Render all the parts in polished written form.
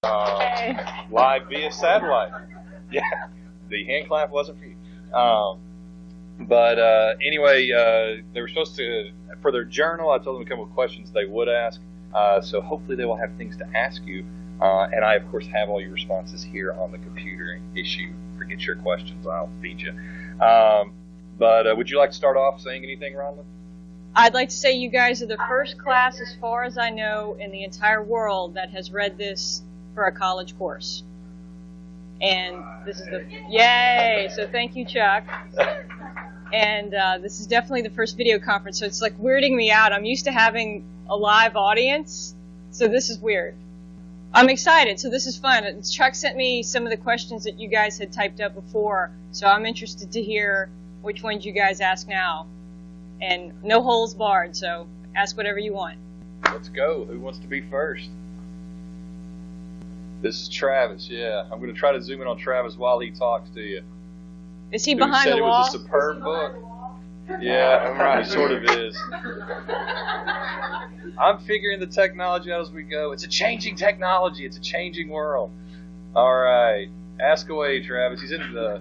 Hey. Live via satellite. Yeah, the hand clap wasn't for you. But anyway, they were supposed to, for their journal, I told them to come with questions they would ask. So hopefully they will have things to ask you. And I, of course, have all your responses here on the computer. In case you forget your questions, I'll feed you. But would you like to start off saying anything, Ronlyn? I'd like to say you guys are the first class, as far as I know, in the entire world that has read this for a college course. And this is the, yay! So thank you, Chuck. And this is definitely the first video conference, so it's like weirding me out. I'm used to having a live audience, so this is weird. I'm excited, so this is fun. Chuck sent me some of the questions that you guys had typed up before, so I'm interested to hear which ones you guys ask now. And no holes barred, so ask whatever you want. Let's go. Who wants to be first? This is Travis, yeah. I'm going to try to zoom in on Travis while he talks to you. Is he behind the wall? It was a superb book. Yeah, right. He sort of is. I'm figuring the technology out as we go. It's a changing technology. It's a changing world. All right. Ask away, Travis. He's in the...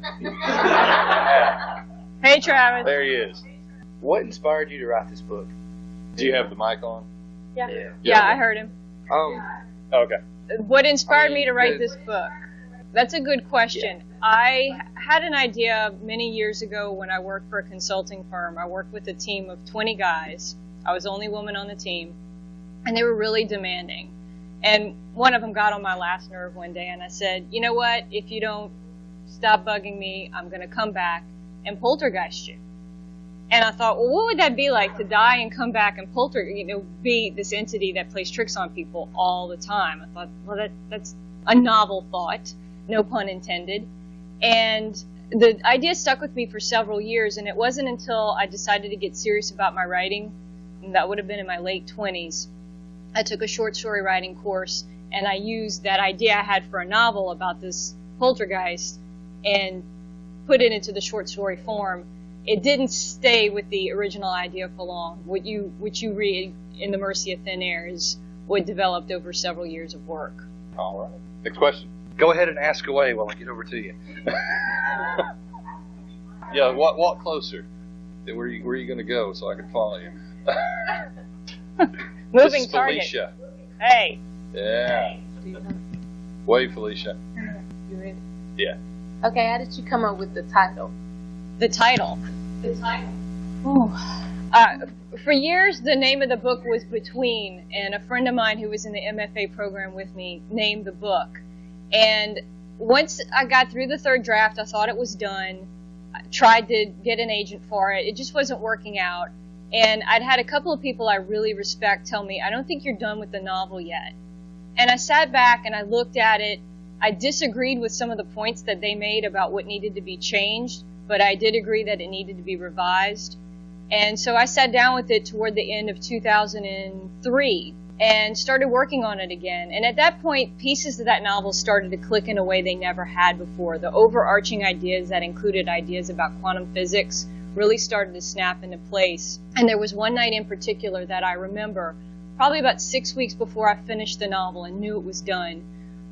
Hey, Travis. There he is. What inspired you to write this book? Do you have the mic on? Yeah, I heard him. Okay. What inspired me to write this book? That's a good question. Yeah. I had an idea many years ago when I worked for a consulting firm. I worked with a team of 20 guys. I was the only woman on the team, and they were really demanding. And one of them got on my last nerve one day, and I said, you know what? If you don't stop bugging me, I'm going to come back and poltergeist you. And I thought, well, what would that be like to die and come back and be this entity that plays tricks on people all the time? I thought, well, that's a novel thought, no pun intended. And the idea stuck with me for several years, and it wasn't until I decided to get serious about my writing, and that would have been in my late 20s. I took a short story writing course, and I used that idea I had for a novel about this poltergeist and put it into the short story form. It didn't stay with the original idea for long. What you read in The Mercy of Thin Air is what developed over several years of work. All right. Next question. Go ahead and ask away while I get over to you. Yeah, walk closer. Where are you going to go so I can follow you? Moving target. Felicia. Hey. Yeah. Wait, Felicia. You ready? Yeah. Okay, how did you come up with the title? The title. Ooh. For years, the name of the book was Between, and a friend of mine who was in the MFA program with me named the book. And once I got through the third draft, I thought it was done. I tried to get an agent for it. It just wasn't working out. And I'd had a couple of people I really respect tell me, I don't think you're done with the novel yet. And I sat back and I looked at it. I disagreed with some of the points that they made about what needed to be changed, but I did agree that it needed to be revised. And so I sat down with it toward the end of 2003 and started working on it again. And at that point, pieces of that novel started to click in a way they never had before. The overarching ideas that included ideas about quantum physics really started to snap into place. And there was one night in particular that I remember, probably about 6 weeks before I finished the novel and knew it was done,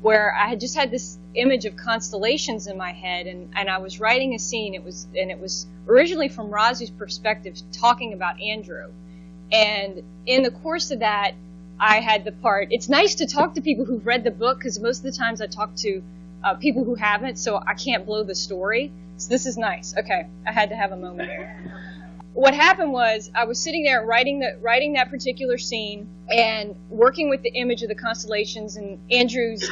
where I had just had this image of constellations in my head, and I was writing a scene. It was originally from Razu's perspective, talking about Andrew. And in the course of that, I had the part. It's nice to talk to people who've read the book, because most of the times I talk to people who haven't, so I can't blow the story. So this is nice. Okay, I had to have a moment there. What happened was I was sitting there writing that particular scene and working with the image of the constellations and Andrew's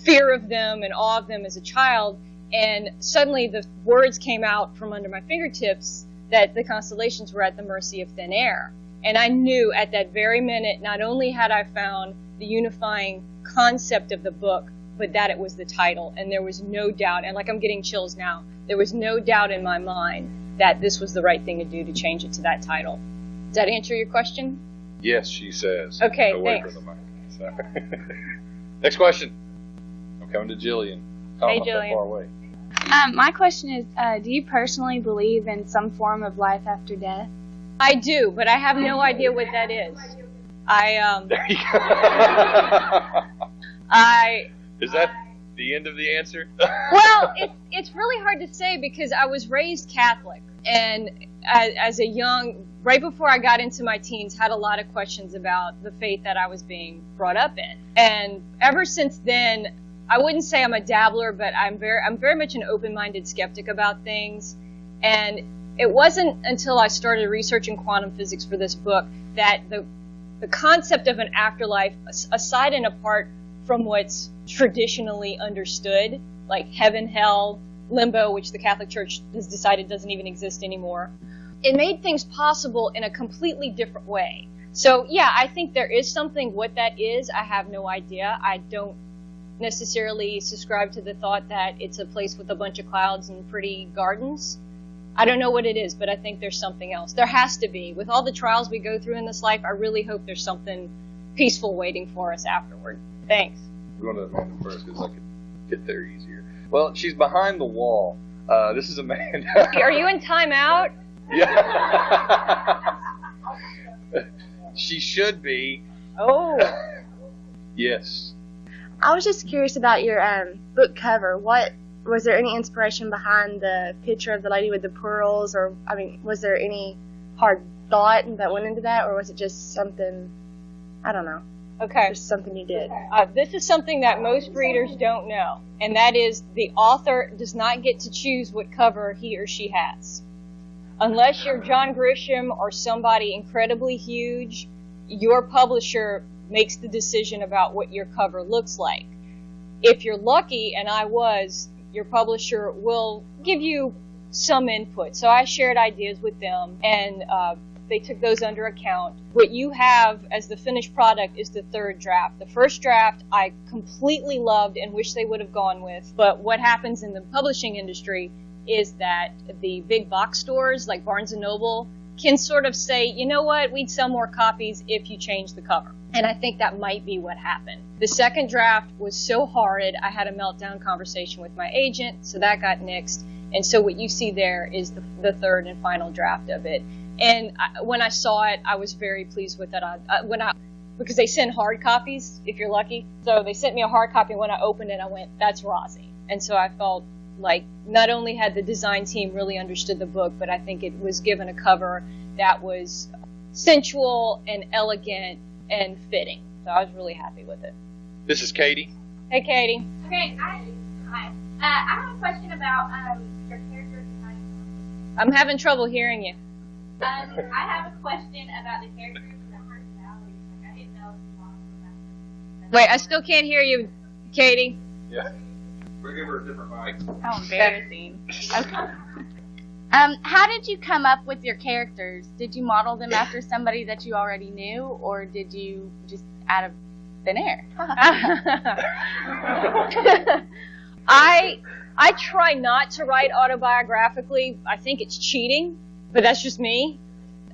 fear of them and awe of them as a child, and suddenly the words came out from under my fingertips that the constellations were at the mercy of thin air. And I knew at that very minute, not only had I found the unifying concept of the book, but that it was the title. And there was no doubt, and like I'm getting chills now, there was no doubt in my mind that this was the right thing to do to change it to that title. Does that answer your question? Yes, she says. Okay, away thanks. From the mic. So. Next question. I'm coming to Jillian. Oh, Hey, I'm so Jillian. far away. My question is, do you personally believe in some form of life after death? I do, but I have no idea what that is. There you go. I Is that the end of the answer? Well, it's really hard to say because I was raised Catholic, and as a young, right before I got into my teens, had a lot of questions about the faith that I was being brought up in. And ever since then, I wouldn't say I'm a dabbler, but I'm very much an open-minded skeptic about things. And it wasn't until I started researching quantum physics for this book that the concept of an afterlife, aside and apart from what's traditionally understood, like heaven, hell, limbo, which the Catholic Church has decided doesn't even exist anymore, it made things possible in a completely different way. So yeah, I think there is something. What that is, I have no idea. I don't necessarily subscribe to the thought that it's a place with a bunch of clouds and pretty gardens. I don't know what it is, but I think there's something else. There has to be. With all the trials we go through in this life, I really hope there's something peaceful waiting for us afterward. Thanks. We're going to Amanda first because I could get there easier. Well, she's behind the wall. This is Amanda. Are you in timeout? Yeah. She should be. Oh. Yes. I was just curious about your book cover. What was there any inspiration behind the picture of the lady with the pearls, or was there any hard thought that went into that, or was it just something? I don't know. Okay. Just something you did. This is something that most readers don't know, and that is the author does not get to choose what cover he or she has. Unless you're John Grisham or somebody incredibly huge, your publisher makes the decision about what your cover looks like. If you're lucky, and I was, your publisher will give you some input. So I shared ideas with them, and they took those under account. What you have as the finished product is the third draft. The first draft I completely loved and wish they would have gone with, but what happens in the publishing industry is that the big box stores like Barnes & Noble can sort of say, you know what, we'd sell more copies if you change the cover. And I think that might be what happened. The second draft was so horrid, I had a meltdown conversation with my agent, so that got nixed. And so what you see there is the third and final draft of it. And when I saw it, I was very pleased with it. Because they send hard copies, if you're lucky. So they sent me a hard copy, and when I opened it, I went, that's Rosie. And so I felt like not only had the design team really understood the book, but I think it was given a cover that was sensual and elegant and fitting. So I was really happy with it. This is Katie. Hey, Katie. Okay, hi. I have a question about your character design. I'm having trouble hearing you. I have a question about the characters and their personalities. Like, I didn't know if you wanted to. Wait, I still can't hear you, Katie. Yeah. We'll give her a different mic. How embarrassing. Okay. How did you come up with your characters? Did you model them after somebody that you already knew, or did you just out of thin air? I try not to write autobiographically. I think it's cheating, but that's just me.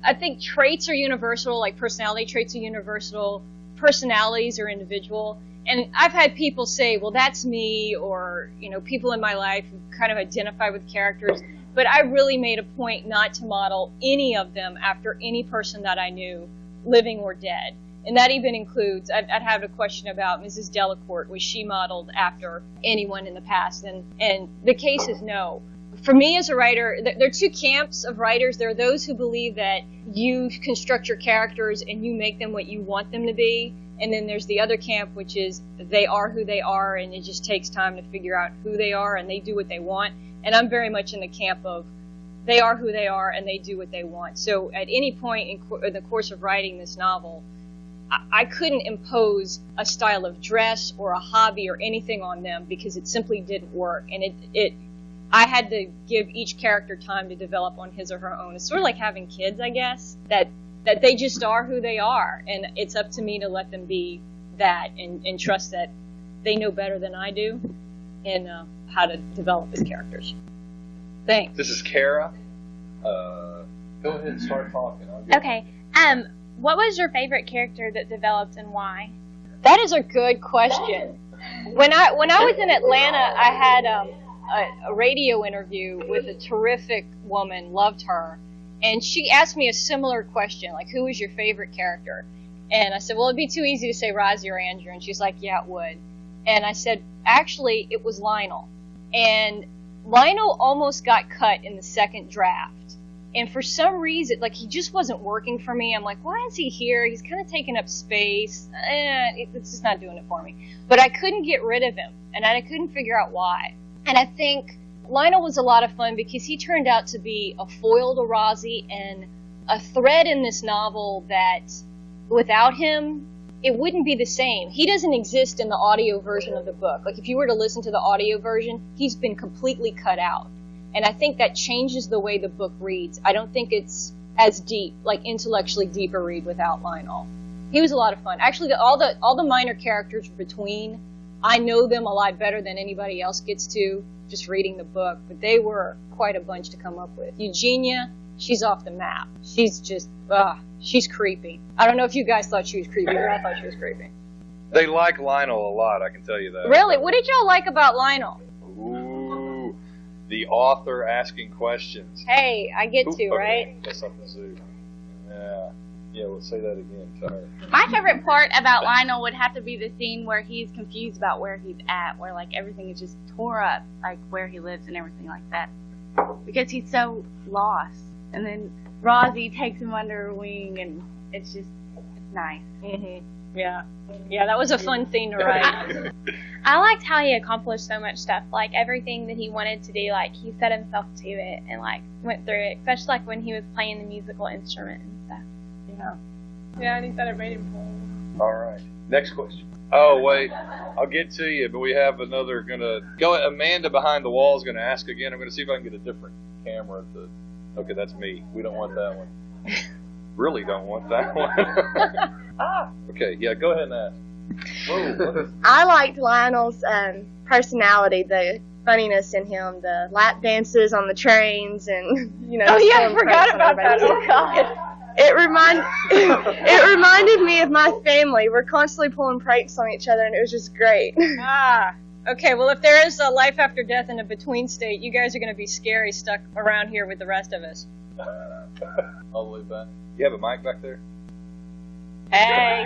I think traits are universal, like personality traits are universal, personalities are individual. And I've had people say, well, that's me, or, people in my life who kind of identify with characters. But I really made a point not to model any of them after any person that I knew, living or dead. And that even includes, I'd have a question about Mrs. Delacourt. Was she modeled after anyone in the past? And the case is no. For me as a writer, there are two camps of writers. There are those who believe that you construct your characters and you make them what you want them to be. And then there's the other camp, which is they are who they are, and it just takes time to figure out who they are, and they do what they want. And I'm very much in the camp of they are who they are, and they do what they want. So at any point in the course of writing this novel, I couldn't impose a style of dress or a hobby or anything on them because it simply didn't work. And I had to give each character time to develop on his or her own. It's sort of like having kids, I guess, that they just are who they are, and it's up to me to let them be that and trust that they know better than I do in how to develop as characters. Thanks. This is Kara. Go ahead and start talking. Okay. What was your favorite character that developed and why? That is a good question. When I was in Atlanta, I had a radio interview with a terrific woman, loved her, and she asked me a similar question, like, who was your favorite character? And I said, well, it'd be too easy to say Rosie or Andrew, and she's like, yeah, it would. And I said, actually, it was Lionel. And Lionel almost got cut in the second draft. And for some reason, like, he just wasn't working for me. I'm like, why is he here? He's kind of taking up space. It's just not doing it for me. But I couldn't get rid of him, and I couldn't figure out why. And I think Lionel was a lot of fun because he turned out to be a foil to Rosie and a thread in this novel that without him, it wouldn't be the same. He doesn't exist in the audio version of the book. Like, if you were to listen to the audio version, he's been completely cut out. And I think that changes the way the book reads. I don't think it's as deep, like intellectually deeper read without Lionel. He was a lot of fun. Actually, all the minor characters between, I know them a lot better than anybody else gets to just reading the book, but they were quite a bunch to come up with. Eugenia, she's off the map. She's just, she's creepy. I don't know if you guys thought she was creepy, but I thought she was creepy. They like Lionel a lot, I can tell you that. Really? What did y'all like about Lionel? Ooh, the author asking questions. Hey, I get to, Okay. right? That's something to do. Yeah, we'll say that again to her. My favorite part about Lionel would have to be the scene where he's confused about where he's at, where like everything is just tore up, like where he lives and everything like that, because he's so lost. And then Rosie takes him under her wing, and it's nice. Mm-hmm. Yeah, that was a fun scene to write. I liked how he accomplished so much stuff. Like, everything that he wanted to do, like, he set himself to it and, like, went through it. Especially, like, when he was playing the musical instrument and stuff. Yeah, I think that it made him cool. All right. Next question. Oh, wait. I'll get to you, but we have another Amanda behind the wall is going to ask again. I'm going to see if I can get a different camera. Okay, that's me. We don't want that one. Really don't want that one. Okay, yeah, go ahead and ask. Whoa, I liked Lionel's personality, the funniness in him, the lap dances on the trains, and Oh yeah, I forgot about that. Oh god. It reminded me of my family. We're constantly pulling pranks on each other, and it was just great. Okay, well, if there is a life after death in a between state, you guys are going to be scary stuck around here with the rest of us. All the way back. You have a mic back there? Hey.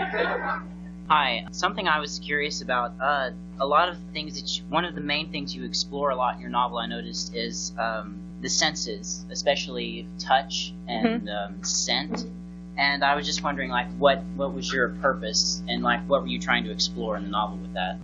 Hi. Something I was curious about. A lot of things one of the main things you explore a lot in your novel, I noticed, is the senses, especially touch and scent. And I was just wondering, like, what was your purpose, and like, what were you trying to explore in the novel with that?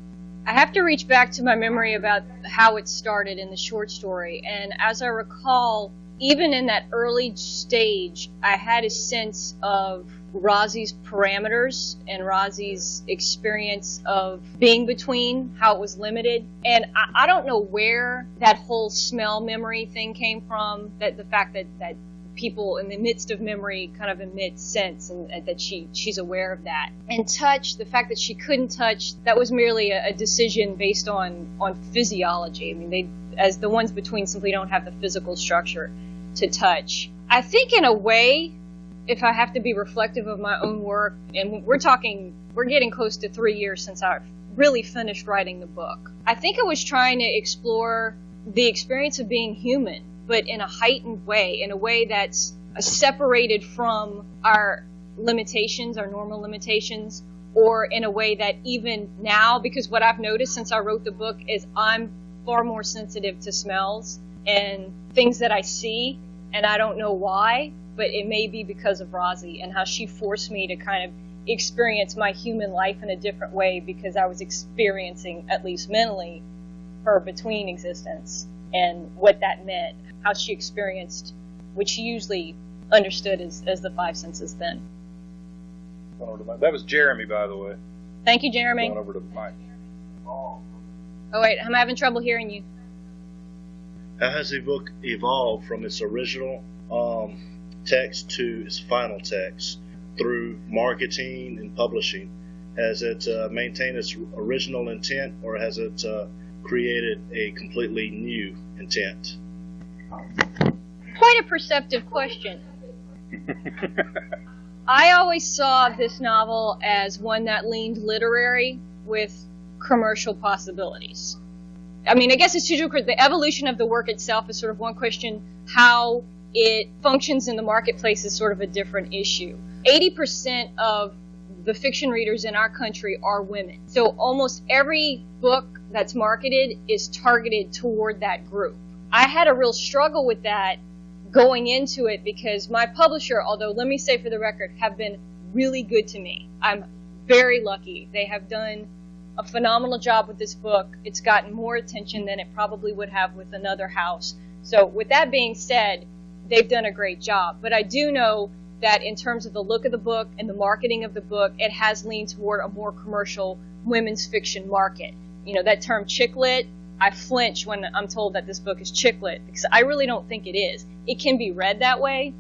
I have to reach back to my memory about how it started in the short story, and as I recall, even in that early stage, I had a sense of Rosie's parameters and Rosie's experience of being between, how it was limited. And I don't know where that whole smell memory thing came from, that the fact that people in the midst of memory kind of emit sense, and that she's aware of that. And touch, the fact that she couldn't touch, that was merely a decision based on physiology. I mean, as the ones between simply don't have the physical structure to touch. I think in a way, if I have to be reflective of my own work, and we're getting close to 3 years since I really finished writing the book. I think I was trying to explore the experience of being human, but in a heightened way, in a way that's separated from our limitations, our normal limitations, or in a way that even now, because what I've noticed since I wrote the book is I'm far more sensitive to smells and things that I see, and I don't know why, but it may be because of Rosie and how she forced me to kind of experience my human life in a different way, because I was experiencing, at least mentally, her between existence and what that meant, how she experienced what she usually understood as the five senses then. That was Jeremy, by the way. Thank you, Jeremy. Going over to Mike. Oh wait, I'm having trouble hearing you. How has the book evolved from its original text to its final text through marketing and publishing? Has it maintained its original intent, or has it created a completely new intent? Quite a perceptive question. I always saw this novel as one that leaned literary with commercial possibilities. I mean, I guess it's true. The evolution of the work itself is sort of one question. How it functions in the marketplace is sort of a different issue. 80% of the fiction readers in our country are women. So almost every book that's marketed is targeted toward that group. I had a real struggle with that going into it because my publisher, although let me say for the record, have been really good to me. I'm very lucky. They have done a phenomenal job with this book. It's gotten more attention than it probably would have with another house. So with that being said, they've done a great job. But I do know that in terms of the look of the book and the marketing of the book, it has leaned toward a more commercial women's fiction market. You know, that term chick lit, I flinch when I'm told that this book is chick lit because I really don't think it is. It can be read that way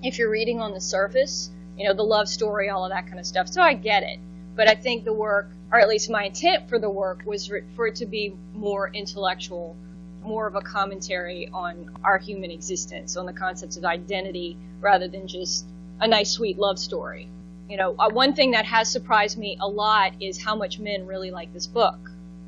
if you're reading on the surface, you know, the love story, all of that kind of stuff. So I get it. But I think the work, or at least my intent for the work, was for it to be more intellectual, more of a commentary on our human existence, on the concepts of identity, rather than just a nice, sweet love story. You know, one thing that has surprised me a lot is how much men really like this book.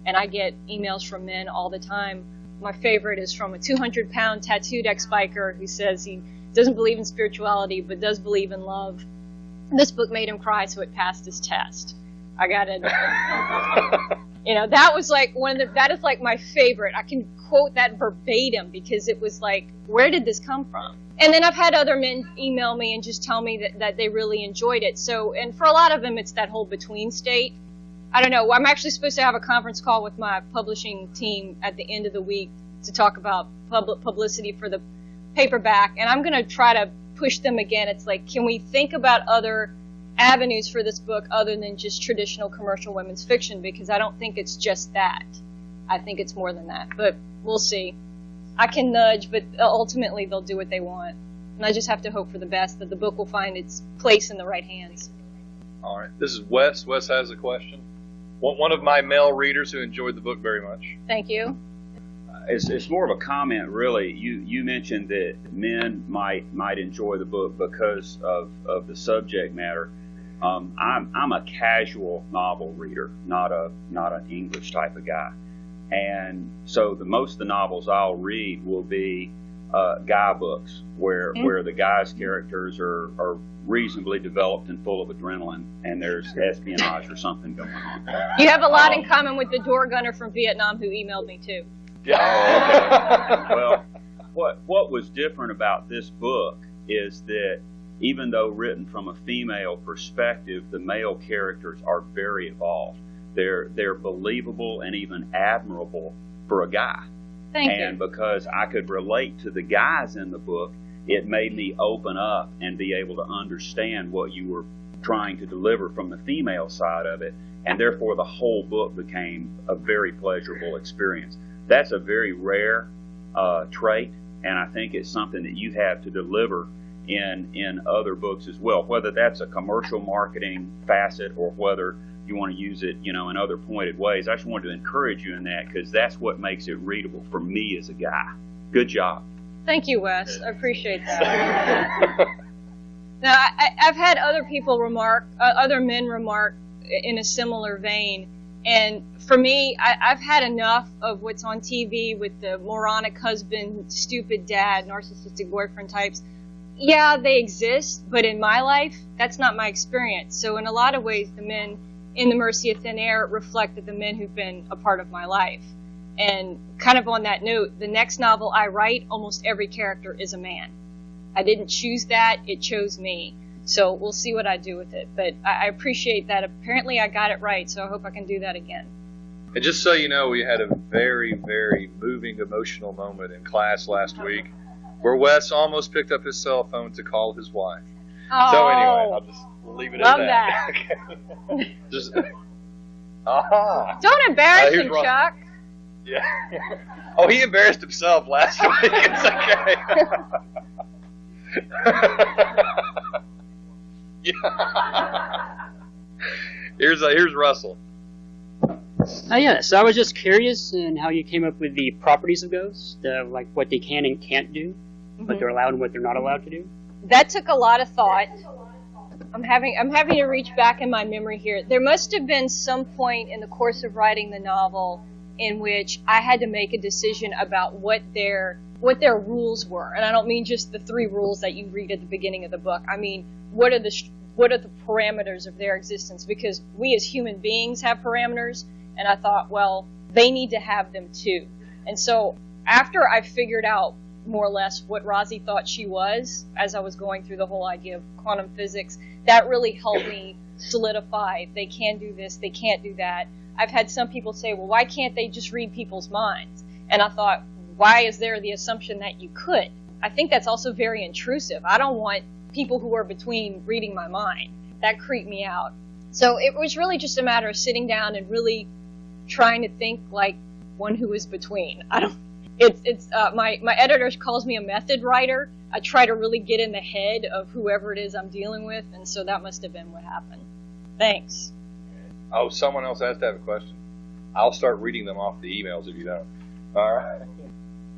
And I get emails from men all the time. My favorite is from a 200-pound tattooed ex-biker who says he doesn't believe in spirituality but does believe in love. This book made him cry, so it passed his test. I got it. You know, that was like that is like my favorite. I can quote that verbatim because it was like, where did this come from? And then I've had other men email me and just tell me that they really enjoyed it. So, and for a lot of them, it's that whole between state. I don't know. I'm actually supposed to have a conference call with my publishing team at the end of the week to talk about publicity for the paperback. And I'm going to try to push them again. It's like, can we think about other avenues for this book other than just traditional commercial women's fiction? Because I don't think it's just that. I think it's more than that. But we'll see. I can nudge, but ultimately they'll do what they want. And I just have to hope for the best, that the book will find its place in the right hands. All right. This is Wes. Wes has a question. One of my male readers who enjoyed the book very much. Thank you. It's more of a comment, really. You mentioned that men might enjoy the book because of the subject matter. I'm a casual novel reader, not an English type of guy, and so most of the novels I'll read will be guy books where the guy's characters are reasonably developed and full of adrenaline, and there's espionage or something going on. You have a lot in common with the door gunner from Vietnam who emailed me too. Yeah. Oh, okay. Well, what was different about this book is that even though written from a female perspective, the male characters are very evolved. They're believable and even admirable for a guy. Thank you. And because I could relate to the guys in the book, it made me open up and be able to understand what you were trying to deliver from the female side of it, and therefore the whole book became a very pleasurable experience. That's a very rare trait, and I think it's something that you have to deliver in other books as well, whether that's a commercial marketing facet or whether you want to use it, in other pointed ways. I just wanted to encourage you in that because that's what makes it readable for me as a guy. Good job. Thank you, Wes. I appreciate that. Now, I've had other people other men remark in a similar vein. And for me, I've had enough of what's on TV with the moronic husband, stupid dad, narcissistic boyfriend types. Yeah, they exist, but in my life, that's not my experience. So in a lot of ways, the men in The Mercy of Thin Air reflected the men who've been a part of my life. And kind of on that note, the next novel I write, almost every character is a man. I didn't choose that, it chose me. So we'll see what I do with it. But I appreciate that. Apparently I got it right, so I hope I can do that again. And just so you know, we had a very, very moving, emotional moment in class last week where Wes almost picked up his cell phone to call his wife. Oh, so anyway, I'll just leave it love at that. Okay. Just, Don't embarrass him, Ron. Chuck. Yeah. Oh, he embarrassed himself last week. It's okay. Yeah. Here's Russell. Yeah, so I was just curious in how you came up with the properties of ghosts, like what they can and can't do, what they're allowed and what they're not allowed to do. That took a lot of thought. I'm having to reach back in my memory here. There must have been some point in the course of writing the novel in which I had to make a decision about what their rules were. And I don't mean just the 3 rules that you read at the beginning of the book. I mean, what are the what are the parameters of their existence? Because we as human beings have parameters, and I thought, well, they need to have them too. And so after I figured out more or less what Rosie thought she was, as I was going through the whole idea of quantum physics, that really helped me solidify, they can do this, they can't do that. I've had some people say, well, why can't they just read people's minds? And I thought, why is there the assumption that you could? I think that's also very intrusive. I don't want people who are between reading my mind. That creeped me out. So it was really just a matter of sitting down and really trying to think like one who is between. My editor calls me a method writer. I try to really get in the head of whoever it is I'm dealing with, and so that must have been what happened. Thanks. Oh, someone else has to have a question. I'll start reading them off the emails if you don't. All right.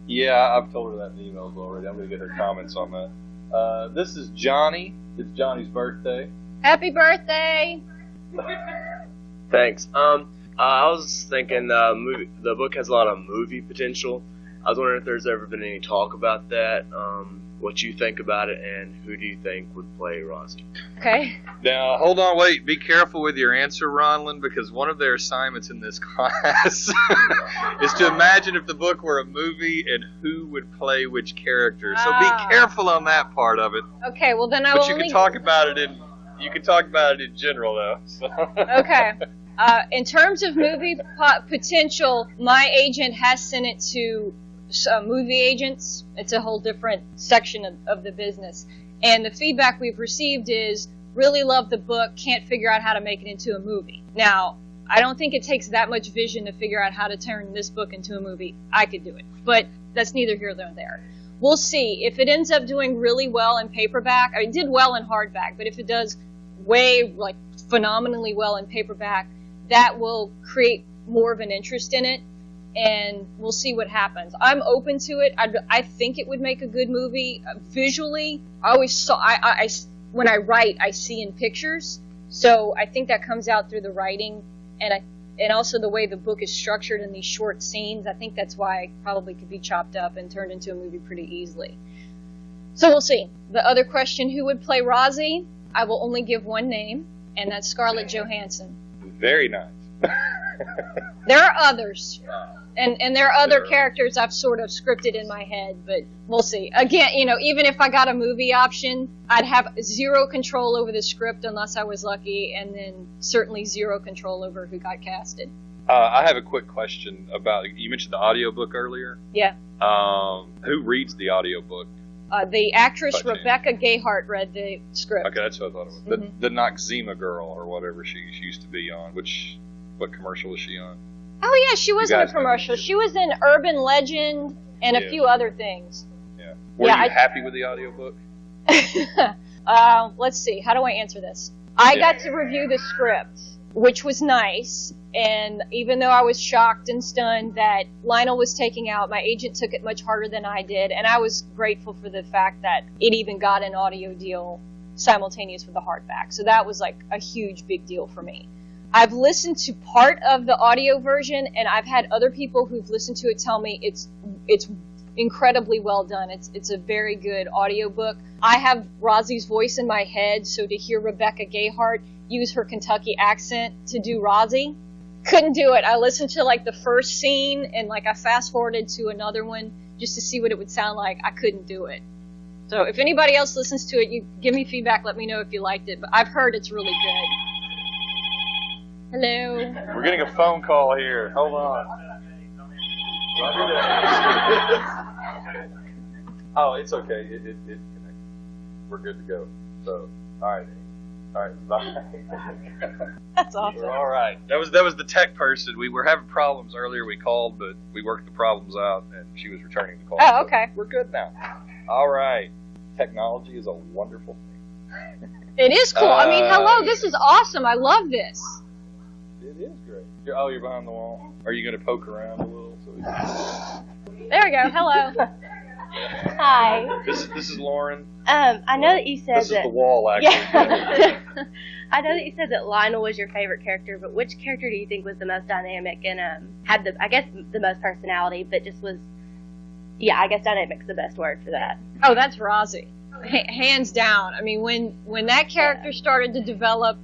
Yeah, I've told her that in the emails already. I'm going to get her comments on that. This is Johnny. It's Johnny's birthday. Happy birthday! Thanks. I was thinking the book has a lot of movie potential. I was wondering if there's ever been any talk about that, what you think about it, and who do you think would play Rosie? Okay. Now, hold on, wait. Be careful with your answer, Ronlyn, because one of their assignments in this class is to imagine if the book were a movie and who would play which character. So be careful on that part of it. Okay, well then I will. But you can talk about it in general, though. So. Okay. In terms of movie potential, my agent has sent it to movie agents. It's a whole different section of the business. And the feedback we've received is, really love the book, can't figure out how to make it into a movie. Now, I don't think it takes that much vision to figure out how to turn this book into a movie. I could do it. But that's neither here nor there. We'll see. If it ends up doing really well in paperback, it did well in hardback, but if it does phenomenally well in paperback, that will create more of an interest in it, and we'll see what happens. I'm open to it. I think it would make a good movie. Visually, I always saw, when I write, I see in pictures, so I think that comes out through the writing, and also the way the book is structured in these short scenes. I think that's why it probably could be chopped up and turned into a movie pretty easily. So we'll see. The other question, who would play Rosie? I will only give one name, and that's Scarlett Johansson. Very nice. There are others, and there are other characters I've sort of scripted in my head, but we'll see. Again, even if I got a movie option, I'd have zero control over the script unless I was lucky, and then certainly zero control over who got casted. I have a quick question about, you mentioned the audiobook earlier. Yeah. Who reads the audiobook? The actress Rebecca Gayheart read the script. Okay, that's what I thought it was. The Noxzema girl, or whatever she used to be on. What commercial was she on? Oh yeah, she was in a commercial. She was in Urban Legend and a few other things. Yeah. Were you happy with the audiobook? Let's see. How do I answer this? I got to review the script, which was nice. And even though I was shocked and stunned that Lionel was taking out, my agent took it much harder than I did, and I was grateful for the fact that it even got an audio deal simultaneous with the hardback. So that was like a huge, big deal for me. I've listened to part of the audio version, and I've had other people who've listened to it tell me it's incredibly well done. It's a very good audiobook. I have Rosie's voice in my head, so to hear Rebecca Gayheart use her Kentucky accent to do Rosie, couldn't do it. I listened to the first scene and I fast forwarded to another one just to see what it would sound like. I couldn't do it. So if anybody else listens to it, you give me feedback, let me know if you liked it. But I've heard it's really good. Hello. We're getting a phone call here. Hold on. Oh, it's okay. It connected. We're good to go. So, all right. Bye. That's awesome. We're all right. That was the tech person. We were having problems earlier. We called, but we worked the problems out, and she was returning the call. Oh, okay. So we're good now. All right. Technology is a wonderful thing. It is cool. I mean, hello. This is awesome. I love this. It is great. You're behind the wall. Are you going to poke around a little? There we go. Hello. Hi. This is Lauren. I know that you said this is the wall, actually. Yeah. I know that you said that Lionel was your favorite character, but which character do you think was the most dynamic and had the most personality, but just was, I guess dynamic's the best word for that. Oh, that's Rosie. Hands down. I mean, when that character started to develop,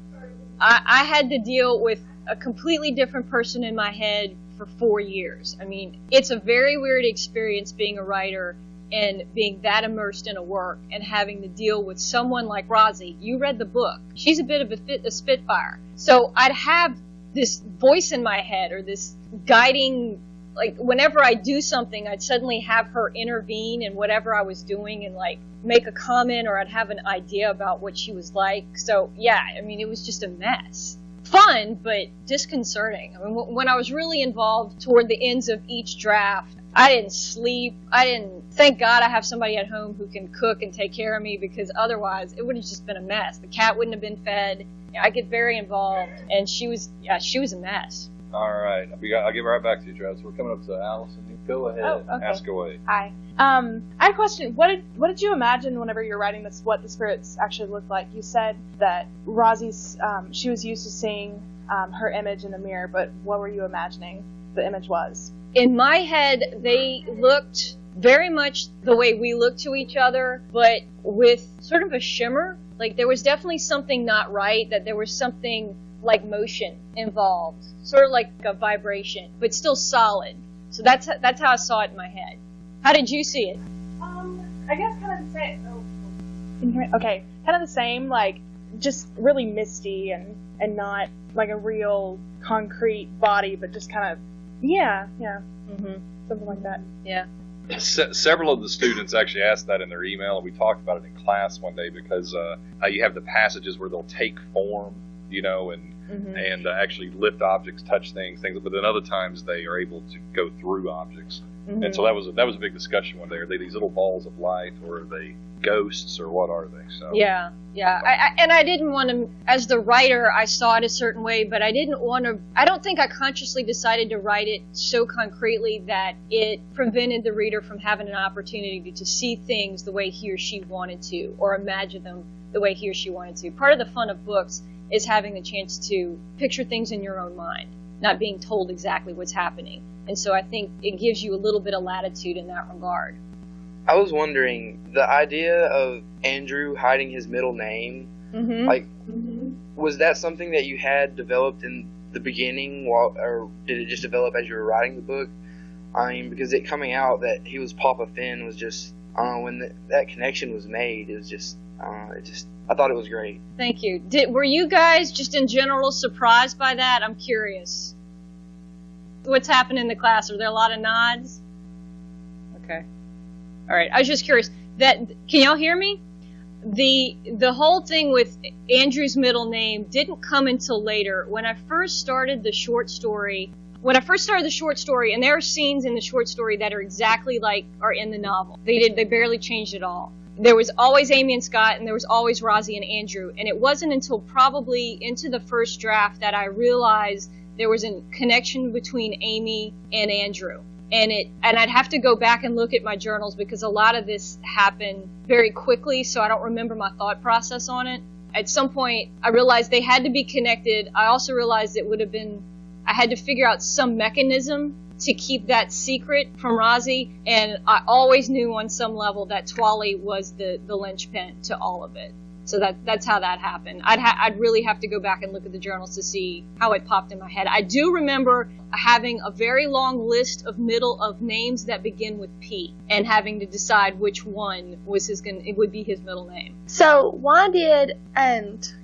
I had to deal with a completely different person in my head for 4 years. I mean, it's a very weird experience being a writer and being that immersed in a work and having to deal with someone like Rosie. You read the book. She's a bit of a spitfire. So I'd have this voice in my head or this guiding, like whenever I do something, I'd suddenly have her intervene in whatever I was doing and like make a comment, or I'd have an idea about what she was like. So yeah, I mean, it was just a mess. Fun, but disconcerting. I mean, when I was really involved toward the ends of each draft, I didn't sleep. Thank God I have somebody at home who can cook and take care of me, because otherwise it would have just been a mess. The cat wouldn't have been fed. I get very involved, and she was a mess. All right. I'll get right back to you, Travis. We're coming up to Allison. Go ahead. Oh, okay. Ask away. Hi. I had a question. What did you imagine whenever you were writing this, what the spirits actually looked like? You said that Rosie's, she was used to seeing her image in the mirror, but what were you imagining the image was? In my head, they looked very much the way we look to each other, but with sort of a shimmer. Like there was definitely something not right, that there was something like motion involved, sort of like a vibration, but still solid. So that's how I saw it in my head. How did you see it? I guess kind of the same. Oh, can you hear me? Okay, kind of the same, like just really misty and not like a real concrete body, but just kind of something like that. Yeah. Several of the students actually asked that in their email, and we talked about it in class one day, because you have the passages where they'll take form, and actually lift objects, touch things, but then other times they are able to go through objects. Mm-hmm. And so that was a big discussion one day. Are they these little balls of light, or are they ghosts, or what are they? So yeah. I didn't want to, as the writer, I saw it a certain way, but I didn't want to. I don't think I consciously decided to write it so concretely that it prevented the reader from having an opportunity to see things the way he or she wanted to, or imagine them the way he or she wanted to. Part of the fun of books is having the chance to picture things in your own mind, not being told exactly what's happening. And so I think it gives you a little bit of latitude in that regard. I was wondering, the idea of Andrew hiding his middle name, was that something that you had developed in the beginning, or did it just develop as you were writing the book? I mean, because it coming out that he was Papa Finn was just, when that connection was made, it was just, I thought it was great. Thank you. Were you guys just in general surprised by that? I'm curious. What's happened in the class? Are there a lot of nods? Okay. All right. I was just curious. Can y'all hear me? The whole thing with Andrew's middle name didn't come until later. When I first started the short story, and there are scenes in the short story that are exactly like are in the novel. They barely changed it all. There was always Amy and Scott, and there was always Rosie and Andrew. And it wasn't until probably into the first draft that I realized there was a connection between Amy and Andrew. And I'd have to go back and look at my journals, because a lot of this happened very quickly, so I don't remember my thought process on it. At some point, I realized they had to be connected. I also realized I had to figure out some mechanism to keep that secret from Rosie, and I always knew on some level that Twally was the linchpin to all of it. So that's how that happened. I'd really have to go back and look at the journals to see how it popped in my head. I do remember having a very long list of names that begin with P, and having to decide which one was it would be his middle name. So why did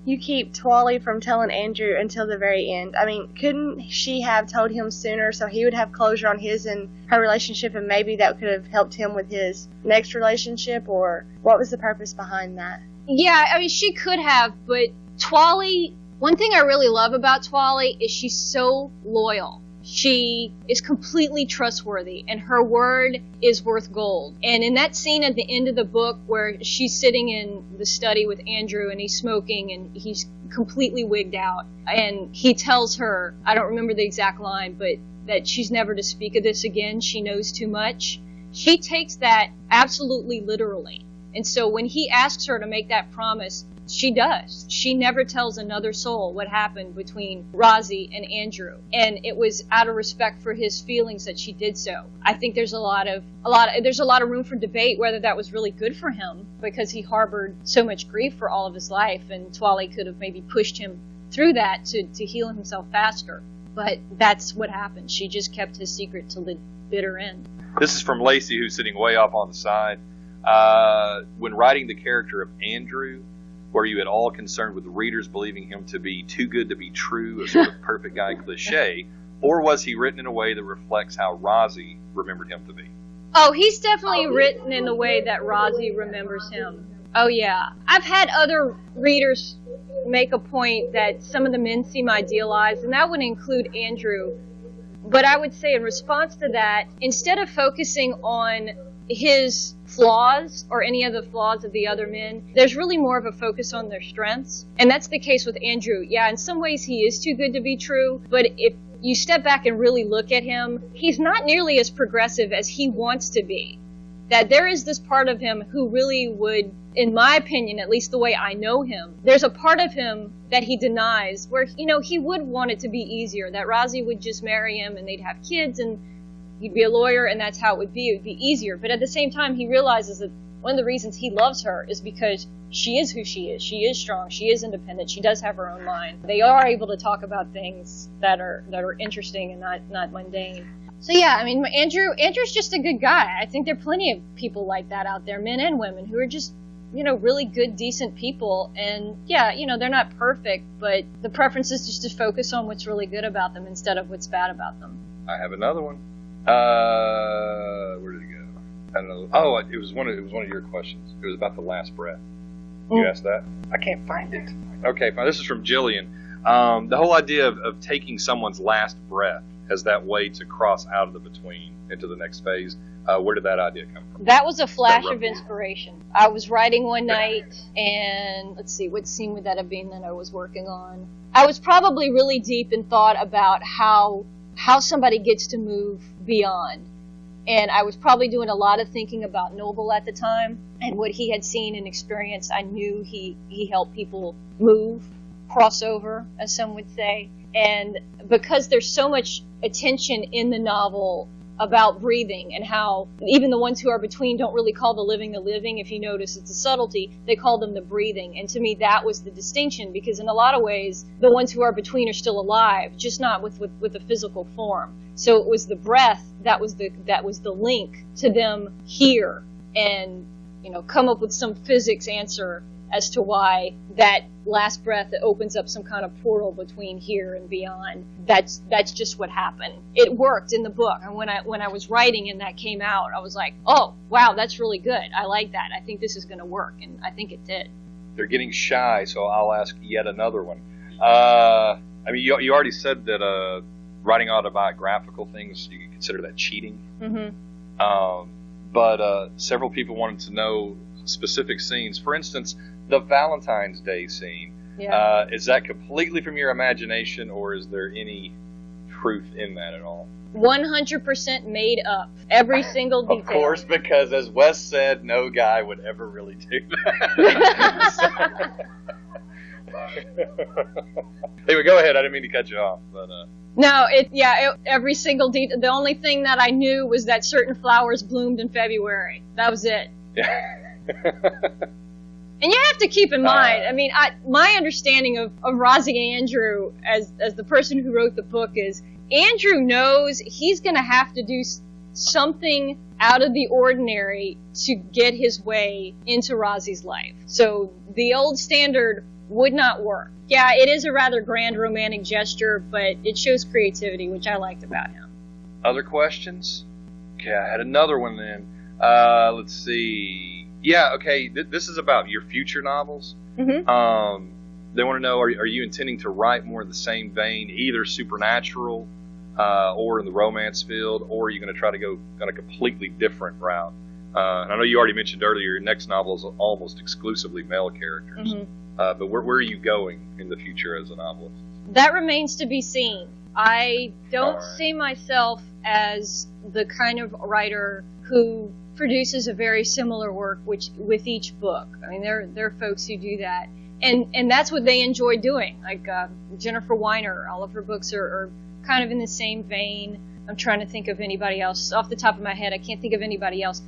you keep Twally from telling Andrew until the very end? I mean, couldn't she have told him sooner so he would have closure on his and her relationship, and maybe that could have helped him with his next relationship? Or what was the purpose behind that? Yeah, I mean, she could have, but Twally, one thing I really love about Twally is she's so loyal. She is completely trustworthy, and her word is worth gold. And in that scene at the end of the book where she's sitting in the study with Andrew and he's smoking and he's completely wigged out, and he tells her, I don't remember the exact line, but that she's never to speak of this again, she knows too much. She takes that absolutely literally. And so when he asks her to make that promise She does. She never tells another soul what happened between Rozzy and Andrew, and it was out of respect for his feelings that she did so. I think there's a lot of room for debate whether that was really good for him, because he harbored so much grief for all of his life, and Twali could have maybe pushed him through that to heal himself faster. But that's what happened. She just kept his secret till the bitter end. This is from Lacey, who's sitting way off on the side. When writing the character of Andrew, were you at all concerned with readers believing him to be too good to be true, a sort of perfect guy cliche, or was he written in a way that reflects how Rozzy remembered him to be? Oh, he's definitely written in the way that Rozzy remembers him. Oh, yeah. I've had other readers make a point that some of the men seem idealized, and that would include Andrew. But I would say in response to that, instead of focusing on his flaws or any of the flaws of the other men, there's really more of a focus on their strengths. And that's the case with Andrew. Yeah, in some ways he is too good to be true, but if you step back and really look at him, he's not nearly as progressive as he wants to be. That there is this part of him who really would, in my opinion, at least the way I know him, there's a part of him that he denies where, he would want it to be easier, that Rozzy would just marry him and they'd have kids and he'd be a lawyer and that's how it would be easier. But at the same time, he realizes that one of the reasons he loves her is because she is who she is. She is strong. She is independent. She does have her own mind. They are able to talk about things that are interesting and not mundane. So yeah, I mean, Andrew's just a good guy. I think there are plenty of people like that out there, men and women, who are just, really good, decent people. And yeah, they're not perfect, but the preference is just to focus on what's really good about them instead of what's bad about them. I have another one. Where did it go? I don't know. Oh, it was one of your questions. It was about the last breath. You asked that? I can't find it. Okay, fine. This is from Jillian. The whole idea of taking someone's last breath as that way to cross out of the between into the next phase. Where did that idea come from? That was a flash of inspiration. I was writing one night, and let's see, what scene would that have been that I was working on? I was probably really deep in thought about how somebody gets to move beyond. And I was probably doing a lot of thinking about Noble at the time and what he had seen and experienced. I knew he helped people move, cross over, as some would say. And because there's so much attention in the novel about breathing and how even the ones who are between don't really call the living. If you notice, it's a subtlety. They call them the breathing. And to me, that was the distinction, because in a lot of ways, the ones who are between are still alive, just not with a physical form. So it was the breath that was the link to them here, and come up with some physics answer as to why that last breath that opens up some kind of portal between here and beyond. That's just what happened. It worked in the book, and when I was writing and that came out, I was like, oh wow, that's really good. I like that. I think this is going to work, and I think it did. They're getting shy, so I'll ask yet another one. I mean, you already said that writing autobiographical things, you could consider that cheating. Mm-hmm. But several people wanted to know specific scenes. For instance, the Valentine's Day scene. Yeah. Is that completely from your imagination, or is there any truth in that at all? 100% made up. Every single detail. Of course, because as Wes said, no guy would ever really do that. Anyway, go ahead. I didn't mean to cut you off, but no, every single detail. The only thing that I knew was that certain flowers bloomed in February. That was it. Yeah. And you have to keep in mind, I mean, my understanding of Rozzy Andrew as the person who wrote the book is, Andrew knows he's going to have to do something out of the ordinary to get his way into Rozzy's life. So the old standard would not work. Yeah, it is a rather grand romantic gesture, but it shows creativity, which I liked about him. Other questions? Okay, I had another one then. Let's see. Yeah, okay, this is about your future novels. Mm-hmm. They want to know, are you intending to write more in the same vein, either supernatural or in the romance field, or are you going to try to go on a completely different route? I know you already mentioned earlier your next novel is almost exclusively male characters. Mm-hmm. But where are you going in the future as a novelist? That remains to be seen. I don't see myself as the kind of writer who produces a very similar work with each book. I mean, there are folks who do that. And that's what they enjoy doing. Like Jennifer Weiner, all of her books are kind of in the same vein. I'm trying to think of anybody else. Off the top of my head, I can't think of anybody else.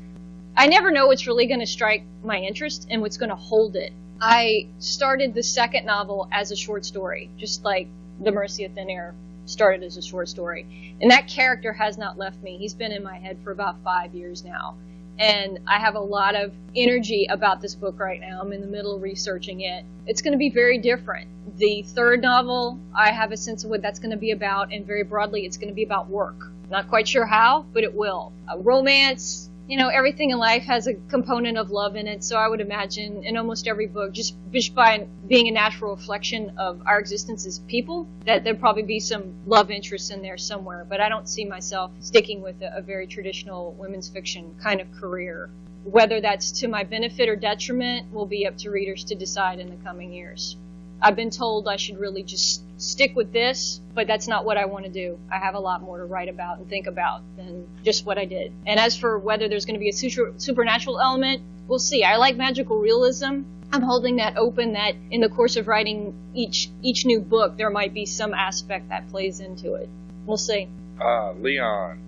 I never know what's really going to strike my interest and what's going to hold it. I started the second novel as a short story, just like The Mercy of Thin Air started as a short story. And that character has not left me. He's been in my head for about 5 years now. And I have a lot of energy about this book right now. I'm in the middle of researching it. It's going to be very different. The third novel, I have a sense of what that's going to be about, and very broadly, it's going to be about work. Not quite sure how, but it will. Romance, everything in life has a component of love in it, so I would imagine in almost every book, just by being a natural reflection of our existence as people, that there'd probably be some love interest in there somewhere. But I don't see myself sticking with a very traditional women's fiction kind of career. Whether that's to my benefit or detriment will be up to readers to decide in the coming years. I've been told I should really just stick with this, but that's not what I want to do. I have a lot more to write about and think about than just what I did. And as for whether there's going to be a supernatural element, we'll see. I like magical realism. I'm holding that open that in the course of writing each new book, there might be some aspect that plays into it. We'll see. Leon,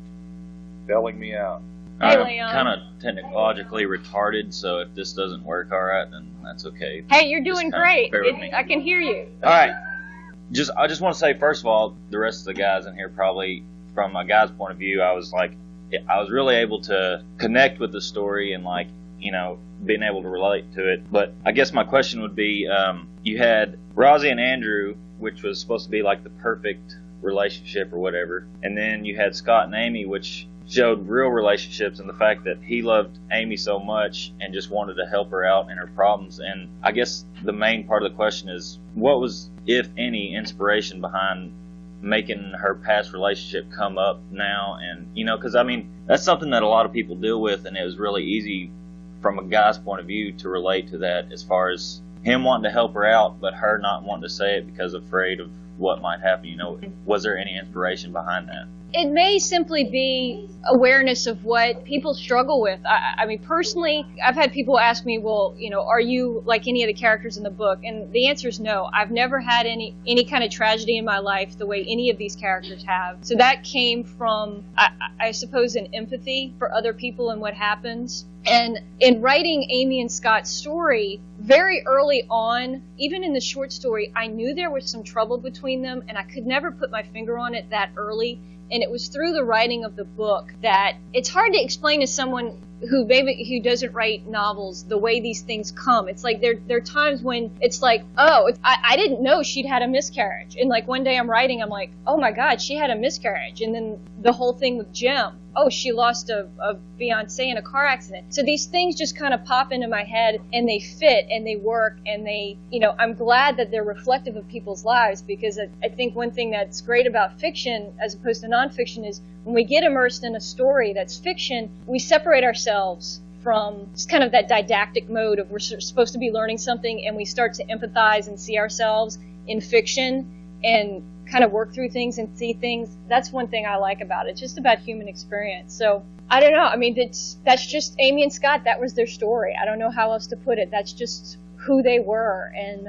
bailing me out. Hey, Leon. I'm kind of technologically retarded, so if this doesn't work all right, then that's okay. Hey, you're doing great. Bear with me. I can hear you. All right. I just want to say, first of all, the rest of the guys in here probably, from a guy's point of view, I was really able to connect with the story and being able to relate to it. But I guess my question would be, you had Rosie and Andrew, which was supposed to be like the perfect relationship or whatever, and then you had Scott and Amy, which showed real relationships and the fact that he loved Amy so much and just wanted to help her out in her problems. And I guess the main part of the question is, what was, if any, inspiration behind making her past relationship come up now? And, because, that's something that a lot of people deal with, and it was really easy from a guy's point of view to relate to that, as far as him wanting to help her out, but her not wanting to say it because afraid of what might happen. Was there any inspiration behind that? It may simply be awareness of what people struggle with. I mean, personally, I've had people ask me, well, are you like any of the characters in the book? And the answer is no. I've never had any kind of tragedy in my life the way any of these characters have. So that came from, I suppose, an empathy for other people and what happens. And in writing Amy and Scott's story, very early on, even in the short story, I knew there was some trouble between them, and I could never put my finger on it that early. And it was through the writing of the book that it's hard to explain to someone who doesn't write novels the way these things come. It's like there are times when it's like, I didn't know she'd had a miscarriage. And like one day I'm writing, I'm like, oh my God, she had a miscarriage. And then the whole thing with Jim, she lost a fiancé in a car accident. So these things just kind of pop into my head, and they fit and they work, and they, I'm glad that they're reflective of people's lives, because I think one thing that's great about fiction as opposed to nonfiction is when we get immersed in a story that's fiction, we separate ourselves from just kind of that didactic mode of we're supposed to be learning something, and we start to empathize and see ourselves in fiction and kind of work through things and see things. That's one thing I like about it. It's just about human experience. So I don't know. I mean, that's just Amy and Scott. That was their story. I don't know how else to put it. That's just who they were. And,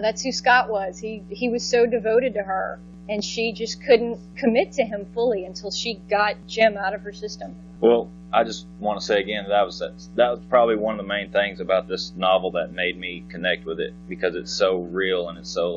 that's who Scott was. He was so devoted to her, and she just couldn't commit to him fully until she got Jim out of her system. Well, I just want to say again, that was probably one of the main things about this novel that made me connect with it, because it's so real, and it's so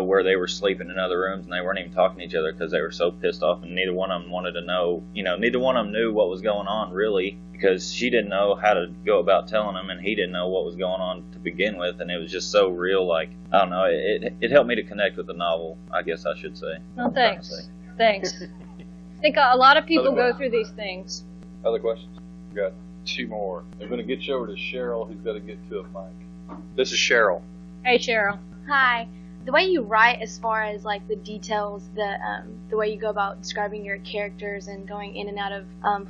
where they were sleeping in other rooms and they weren't even talking to each other because they were so pissed off, and neither one of them wanted to know, neither one of them knew what was going on really, because she didn't know how to go about telling him and he didn't know what was going on to begin with, and it was just so real. I don't know, it helped me to connect with the novel, I guess I should say. Well, thanks. Thanks. I think a lot of people go through these things. Other questions? We've got two more. I'm going to get you over to Cheryl, who's got to get to a mic. This is Cheryl. Hey, Cheryl. Hi. The way you write, as far as like the details, the way you go about describing your characters and going in and out of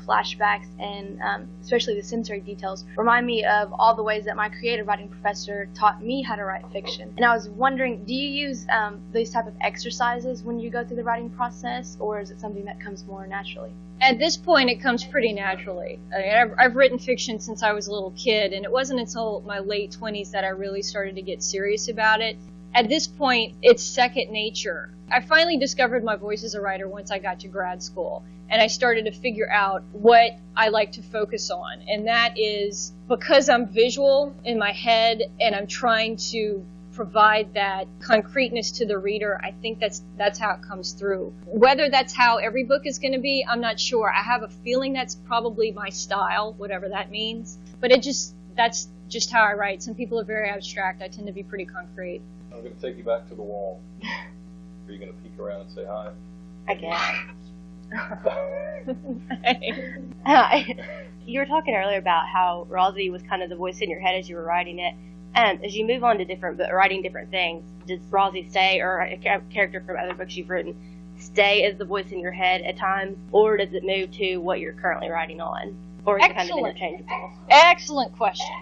flashbacks, and especially the sensory details, remind me of all the ways that my creative writing professor taught me how to write fiction. And I was wondering, do you use these type of exercises when you go through the writing process, or is it something that comes more naturally? At this point, it comes pretty naturally. I mean, I've written fiction since I was a little kid, and it wasn't until my late 20s that I really started to get serious about it. At this point, it's second nature. I finally discovered my voice as a writer once I got to grad school, and I started to figure out what I like to focus on. And that is, because I'm visual in my head and I'm trying to provide that concreteness to the reader, I think that's how it comes through. Whether that's how every book is going to be, I'm not sure. I have a feeling that's probably my style, whatever that means. But that's just how I write. Some people are very abstract. I tend to be pretty concrete. I'm going to take you back to the wall. Are you going to peek around and say hi? I guess. You were talking earlier about how Rosie was kind of the voice in your head as you were writing it. As you move on to writing different things, does Rosie stay, or a character from other books you've written, stay as the voice in your head at times, or does it move to what you're currently writing on? Or is it kind of interchangeable? Excellent question.